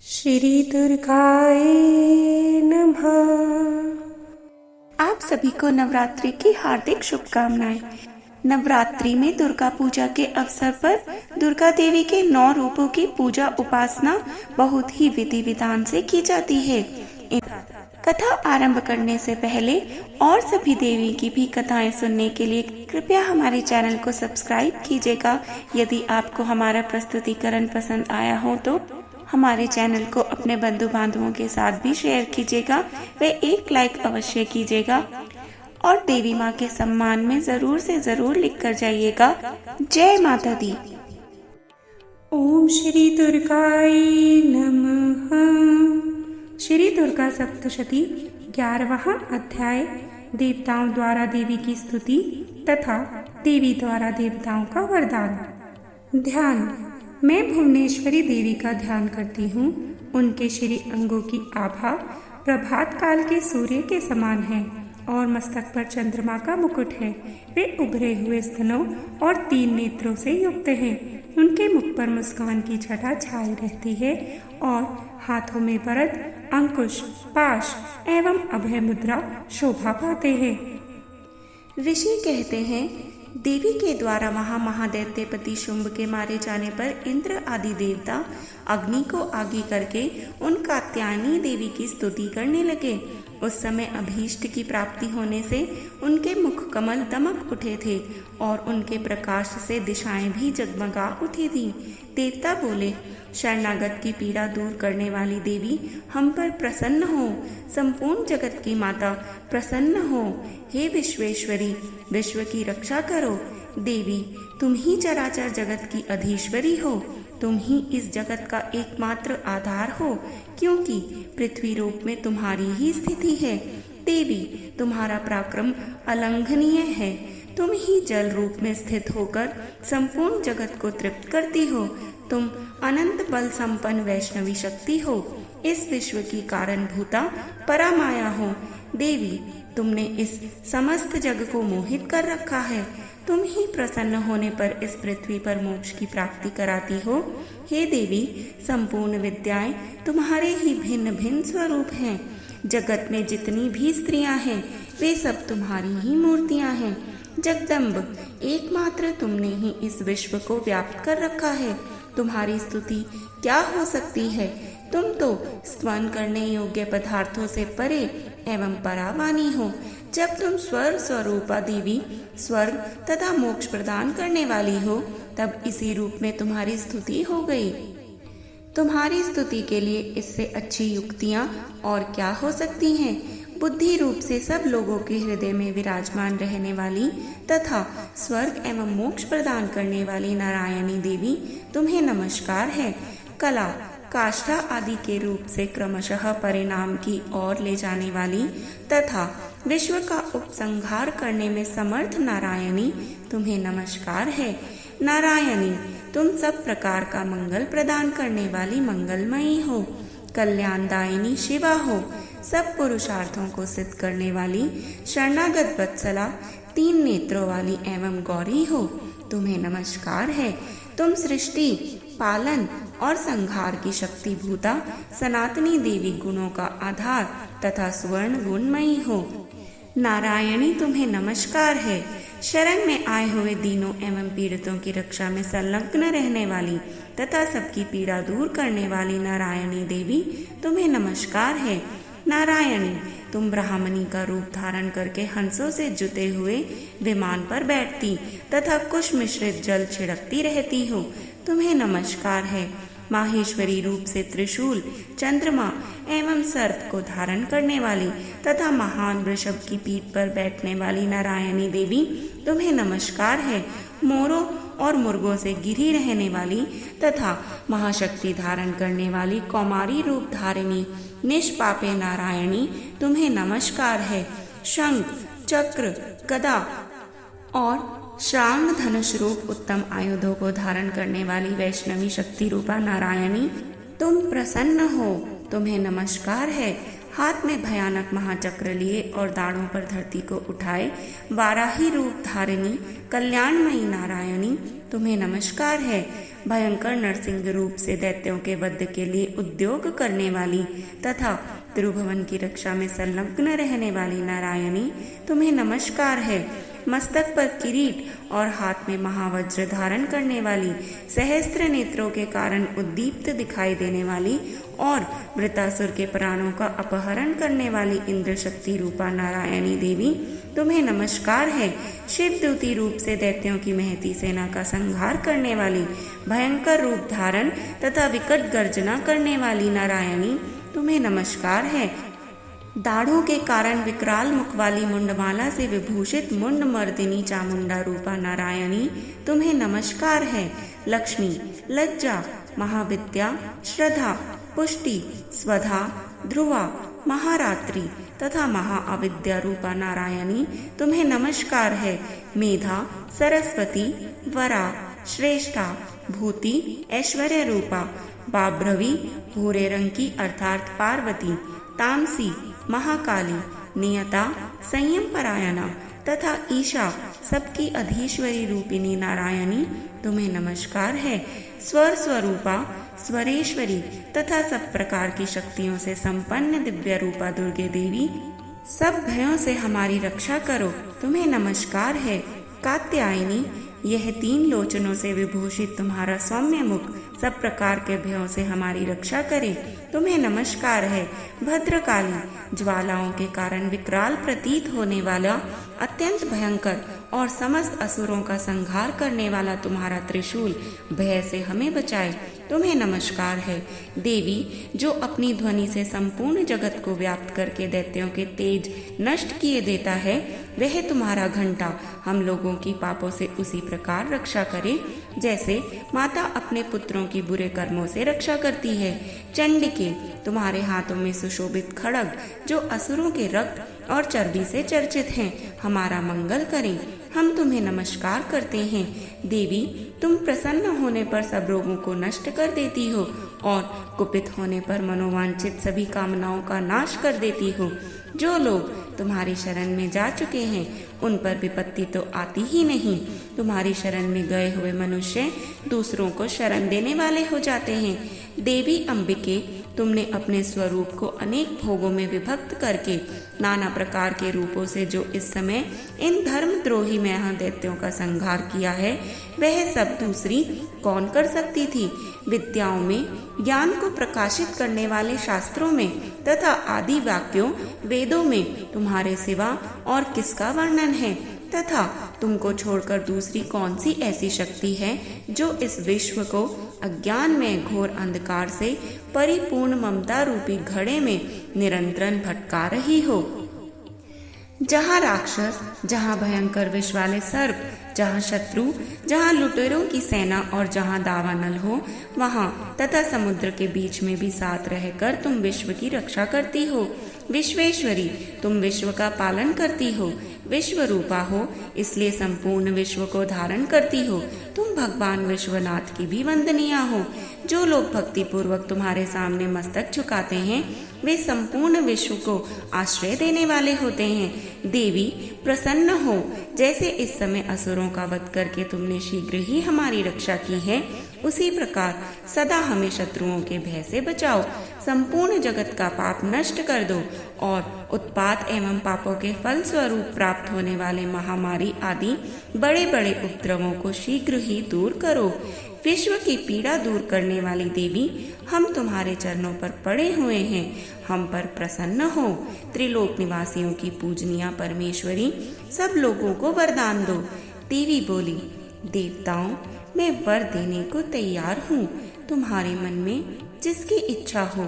श्री दुर्गाय नमः। आप सभी को नवरात्रि की हार्दिक शुभकामनाएं। नवरात्रि में दुर्गा पूजा के अवसर पर दुर्गा देवी के 9 रूपों की पूजा उपासना बहुत ही विधि विधान से की जाती है। कथा आरंभ करने से पहले और सभी देवी की भी कथाएं सुनने के लिए कृपया हमारे चैनल को सब्सक्राइब कीजिएगा। यदि आपको हमारा प्रस्तुतिकरण पसंद आया हो तो हमारे चैनल को अपने बंधु बांधवों के साथ भी शेयर कीजिएगा व एक लाइक अवश्य कीजिएगा और देवी माँ के सम्मान में जरूर से जरूर लिख कर जाइएगा। जय माता दी। ओम श्री दुर्गाय नमः। श्री दुर्गा सप्तशती 11वां अध्याय, देवताओं द्वारा देवी की स्तुति तथा देवी द्वारा देवताओं का वरदान। ध्यान। मैं भुवनेश्वरी देवी का ध्यान करती हूँ। उनके श्री अंगों की आभा प्रभात काल के सूर्य के समान है और मस्तक पर चंद्रमा का मुकुट है। वे उभरे हुए स्तनों और 3 नेत्रों से युक्त हैं। उनके मुख पर मुस्कान की छटा छाई रहती है और हाथों में वरद, अंकुश, पाश एवं अभय मुद्रा शोभा पाते हैं। ऋषि कहते हैं, देवी के द्वारा महादैत्यपति शुंभ के मारे जाने पर इंद्र आदि देवता अग्नि को आगी करके उन कात्यायनी देवी की स्तुति करने लगे। उस समय अभीष्ट की प्राप्ति होने से उनके मुख कमल दमक उठे थे और उनके प्रकाश से दिशाएं भी जगमगा उठी थीं। देवता बोले, शरणागत की पीड़ा दूर करने वाली देवी हम पर प्रसन्न हो। संपूर्ण जगत की माता प्रसन्न हो। हे विश्वेश्वरी, विश्व की रक्षा करो। देवी, तुम ही चराचर जगत की अधीश्वरी हो। तुम ही इस जगत का एकमात्र आधार हो, क्योंकि पृथ्वी रूप में तुम्हारी ही स्थिति है। देवी, तुम्हारा पराक्रम अलंघनीय है। तुम ही जल रूप में स्थित होकर संपूर्ण जगत को तृप्त करती हो। तुम अनंत बल संपन्न वैष्णवी शक्ति हो। इस विश्व की कारण भूता परामाया हो। देवी, तुमने इस समस्त जग को मोहित कर रखा है। तुम ही प्रसन्न होने पर इस पृथ्वी पर मोक्ष की प्राप्ति कराती हो। हे देवी, संपूर्ण विद्याएं तुम्हारे ही भिन्न भिन्न स्वरूप हैं। जगत में जितनी भी स्त्रियां हैं वे सब तुम्हारी ही मूर्तियां हैं। जगदम्ब, एकमात्र तुमने ही इस विश्व को व्याप्त कर रखा है। तुम्हारी स्तुति क्या हो सकती है। तुम तो स्तवन करने योग्य पदार्थों से परे एवं परावानी हो। जब तुम स्वर्ग स्वरूपा देवी स्वर्ग तथा मोक्ष प्रदान करने वाली हो, तब इसी रूप में तुम्हारी स्तुति हो गई। तुम्हारी स्तुति के लिए इससे अच्छी युक्तियाँ और क्या हो सकती हैं। बुद्धि रूप से सब लोगों के हृदय में विराजमान रहने वाली तथा स्वर्ग एवं मोक्ष प्रदान करने वाली नारायणी देवी, तुम्हें नमस्कार है। कला, काष्ठा आदि के रूप से क्रमशः परिणाम की ओर ले जाने वाली तथा विश्व का उपसंहार करने में समर्थ नारायणी, तुम्हें नमस्कार है। नारायणी, तुम सब प्रकार का मंगल प्रदान करने वाली मंगलमयी हो। कल्याणदायिनी शिवा हो। सब पुरुषार्थों को सिद्ध करने वाली शरणागत वत्सला, 3 नेत्रों वाली एवं गौरी हो। तुम्हें नमस्कार है। तुम सृष्टि, पालन और संहार की शक्ति भूता सनातनी देवी गुणों का आधार तथा स्वर्ण गुणमयी हो। नारायणी, तुम्हें नमस्कार है। शरण में आए हुए दीनों एवं पीड़ितों की रक्षा में संलग्न रहने वाली तथा सबकी पीड़ा दूर करने वाली नारायणी देवी, तुम्हें नमस्कार है। नारायणी, तुम ब्राह्मणी का रूप धारण करके हंसों से जुते हुए विमान पर बैठती तथा कुश मिश्रित जल छिड़कती रहती हो। तुम्हें नमस्कार है। माहेश्वरी रूप से त्रिशूल, चंद्रमा एवं सर्प को धारण करने वाली तथा महान वृषभ की पीठ पर बैठने वाली नारायणी देवी, तुम्हें नमस्कार है। मोरों और मुर्गों से घिरी रहने वाली तथा महाशक्ति धारण करने वाली कौमारी रूप धारिणी निष्पापे नारायणी, तुम्हें नमस्कार है। शंख, चक्र, गदा और श्रांग धनुष रूप उत्तम आयुधों को धारण करने वाली वैष्णवी शक्ति रूपा नारायणी, तुम प्रसन्न हो। तुम्हें नमस्कार है। हाथ में भयानक महाचक्र लिए और दाढ़ों पर धरती को उठाए वाराही रूप धारिणी कल्याणमयी नारायणी, तुम्हें नमस्कार है। भयंकर नरसिंह रूप से दैत्यों के वध के लिए उद्योग करने वाली तथा त्रिभुवन की रक्षा में संलग्न रहने वाली नारायणी, तुम्हें नमस्कार है। मस्तक पर किरीट और हाथ में महावज्र धारण करने वाली, सहस्त्र नेत्रों के कारण उद्दीप्त दिखाई देने वाली और वृतासुर के प्राणों का अपहरण करने वाली इंद्र शक्ति रूपा नारायणी देवी, तुम्हें नमस्कार है। शिवदूती रूप से दैत्यों की महती सेना का संहार करने वाली, भयंकर रूप धारण तथा विकट गर्जना करने वाली नारायणी, तुम्हें नमस्कार है। दाढ़ों के कारण विकराल मुख वाली मुंडमाला से विभूषित मुंड मर्दिनी चामुंडा रूपा नारायणी, तुम्हें नमस्कार है। लक्ष्मी, लज्जा, महाविद्या, श्रद्धा, पुष्टि, स्वधा, ध्रुवा, महारात्रि तथा महाअविद्या रूपा नारायणी, तुम्हें नमस्कार है। मेधा, सरस्वती, वरा, श्रेष्ठा, भूति, ऐश्वर्य रूपा, बाभ्रवी, भूरे रंग की अर्थात पार्वती, तामसी, महाकाली, नियता, संयम परायणा तथा ईशा, सबकी अधीश्वरी रूपिणी नारायणी, तुम्हें नमस्कार है। स्वर स्वरूपा, स्वरेश्वरी तथा सब प्रकार की शक्तियों से संपन्न दिव्य रूपा दुर्गे देवी, सब भयों से हमारी रक्षा करो, तुम्हें नमस्कार है। कात्यायनी, यह 3 लोचनों से विभूषित तुम्हारा सौम्य मुख सब प्रकार के भयों से हमारी रक्षा करे, तुम्हें नमस्कार है। भद्रकाली, ज्वालाओं के कारण विकराल प्रतीत होने वाला, अत्यंत भयंकर और समस्त असुरों का संहार करने वाला तुम्हारा त्रिशूल भय से हमें बचाए, तुम्हें नमस्कार है। देवी, जो अपनी ध्वनि से संपूर्ण जगत को व्याप्त करके दैत्यों के तेज नष्ट किए देता है, वह तुम्हारा घंटा हम लोगों की पापों से उसी प्रकार रक्षा करे जैसे माता अपने पुत्रों की बुरे कर्मों से रक्षा करती है। चंडिके, तुम्हारे हाथों में सुशोभित खड्ग जो असुरों के रक्त और चर्बी से चर्चित हैं, हमारा मंगल करें, हम तुम्हें नमस्कार करते हैं। देवी, तुम प्रसन्न होने पर सब रोगों को नष्ट कर देती हो और कुपित होने पर मनोवांछित सभी कामनाओं का नाश कर देती हो। जो लोग तुम्हारी शरण में जा चुके हैं उन पर विपत्ति तो आती ही नहीं। तुम्हारी शरण में गए हुए मनुष्य दूसरों को शरण देने वाले हो जाते हैं। देवी अंबिके, तुमने अपने स्वरूप को अनेक भोगों में विभक्त करके नाना प्रकार के रूपों से जो इस समय इन धर्मद्रोही दैत्यों का संहार किया है, वह सब दूसरी कौन कर सकती थी। विद्याओं में, ज्ञान को प्रकाशित करने वाले शास्त्रों में तथा आदि वाक्यों वेदों में तुम्हारे सिवा और किसका वर्णन है, तथा तुमको छोड़कर दूसरी कौन सी ऐसी शक्ति है जो इस विश्व को अज्ञान में घोर अंधकार से परिपूर्ण ममता रूपी घड़े में निरंतर भटका रही हो। जहाँ राक्षस, जहाँ भयंकर विष वाले सर्प, जहाँ शत्रु, जहाँ लुटेरों की सेना और जहाँ दावानल हो, वहाँ तथा समुद्र के बीच में भी साथ रहकर तुम विश्व की रक्षा करती हो। विश्वेश्वरी, तुम विश्व का पालन करती हो, विश्व रूपा हो, इसलिए संपूर्ण विश्व को धारण करती हो। तुम भगवान विश्वनाथ की भी वंदनीय हो। जो लोग भक्ति पूर्वक तुम्हारे सामने मस्तक झुकाते हैं, वे संपूर्ण विश्व को आश्रय देने वाले होते हैं। देवी, प्रसन्न हो, जैसे इस समय असुरों का वध करके तुमने शीघ्र ही हमारी रक्षा की है, उसी प्रकार सदा हमें शत्रुओं के भय से बचाओ। संपूर्ण जगत का पाप नष्ट कर दो और उत्पात एवं पापों के फल स्वरूप प्राप्त होने वाले महामारी आदि बड़े बड़े उपद्रवों को शीघ्र ही दूर करो। विश्व की पीड़ा दूर करने वाली देवी, हम तुम्हारे चरणों पर पड़े हुए हैं, हम पर प्रसन्न हो। त्रिलोक निवासियों की पूजनीय परमेश्वरी, सब लोगों को वरदान दो। देवी बोली, देवताओं, मैं वर देने को तैयार हूँ। तुम्हारे मन में जिसकी इच्छा हो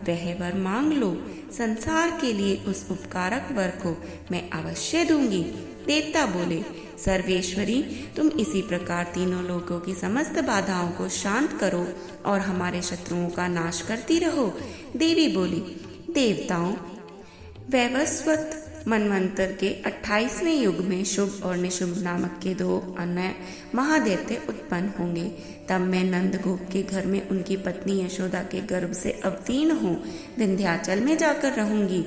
वह वर मांग लो। संसार के लिए उस उपकारक वर को मैं अवश्य दूंगी। देवता बोले, सर्वेश्वरी, तुम इसी प्रकार तीनों लोकों की समस्त बाधाओं को शांत करो और हमारे शत्रुओं का नाश करती रहो। देवी बोली, देवताओं, वैवस्वत मनवंतर के 28वें युग में शुभ और निशुभ नामक के 2 अन्य महादैत्य उत्पन्न होंगे। तब मैं नंदगोप के घर में उनकी पत्नी यशोदा के गर्भ से अवतीर्ण हो विंध्याचल में जाकर रहूंगी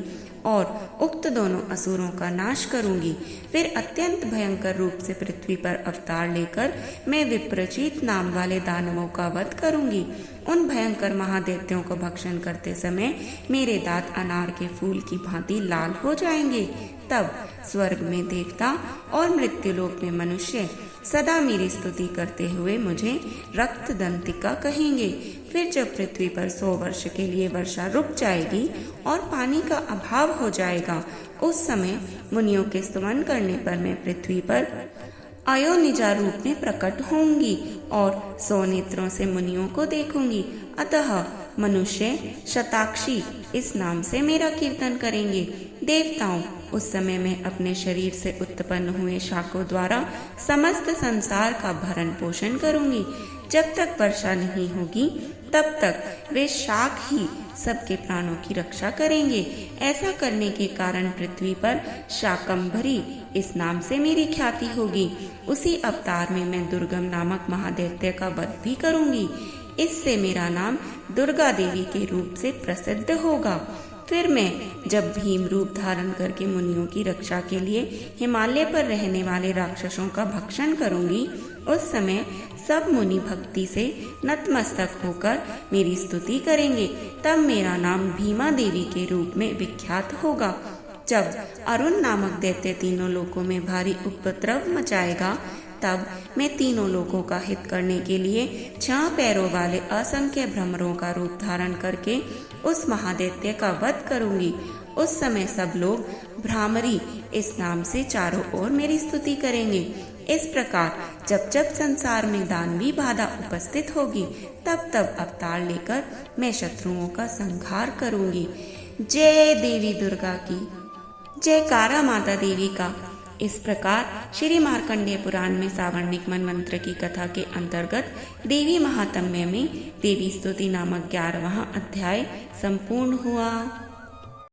और उक्त दोनों असुरों का नाश करूंगी। फिर अत्यंत भयंकर रूप से पृथ्वी पर अवतार लेकर मैं विप्रचित नाम वाले दानवों का वध करूंगी। उन भयंकर महादैत्यों को भक्षण करते समय मेरे दांत अनार के फूल की भांति लाल हो जाएंगे। तब स्वर्ग में देवता और मृत्युलोक में मनुष्य सदा मेरी स्तुति करते हुए मुझे रक्त दंतिका कहेंगे। फिर जब पृथ्वी पर 100 वर्ष के लिए वर्षा रुक जाएगी और पानी का अभाव हो जाएगा, उस समय मुनियों के स्तुमन करने पर मैं पृथ्वी पर अयोनिजा रूप में प्रकट होंगी और 100 नेत्रों से मुनियों को देखूंगी। अतः मनुष्य शताक्षी इस नाम से मेरा कीर्तन करेंगे। देवताओं, उस समय मैं अपने शरीर से उत्पन्न हुए शाकों द्वारा समस्त संसार का भरण पोषण करूंगी। जब तक वर्षा नहीं होगी तब तक वे शाक ही सबके प्राणों की रक्षा करेंगे। ऐसा करने के कारण पृथ्वी पर शाकंभरी इस नाम से मेरी ख्याति होगी। उसी अवतार में मैं दुर्गम नामक महादैत्य का वध भी करूंगी। इससे मेरा नाम दुर्गा देवी के रूप से प्रसिद्ध होगा। फिर मैं जब भीम रूप धारण करके मुनियों की रक्षा के लिए हिमालय पर रहने वाले राक्षसों का भक्षण करूंगी, उस समय सब मुनि भक्ति से नतमस्तक होकर मेरी स्तुति करेंगे। तब मेरा नाम भीमा देवी के रूप में विख्यात होगा। जब अरुण नामक दैत्य तीनों लोकों में भारी उपद्रव मचाएगा, तब मैं तीनों लोगों का हित करने के लिए 6 पैरों वाले असंख्य भ्रमरों का रूप धारण करके उस महादैत्य का वध करूंगी। उस समय सब लोग भ्रामरी इस नाम से चारों ओर मेरी स्तुति करेंगे। इस प्रकार जब जब संसार में दानवी बाधा उपस्थित होगी, तब तब अवतार लेकर मैं शत्रुओं का संहार करूंगी। जय देवी दुर्गा की, जयकारा माता देवी का। इस प्रकार श्री मार्कंडेय पुराण में सावर्णिक मनमंत्र की कथा के अंतर्गत देवी महात्म्य में देवी स्तुति नामक 11वां अध्याय संपूर्ण हुआ।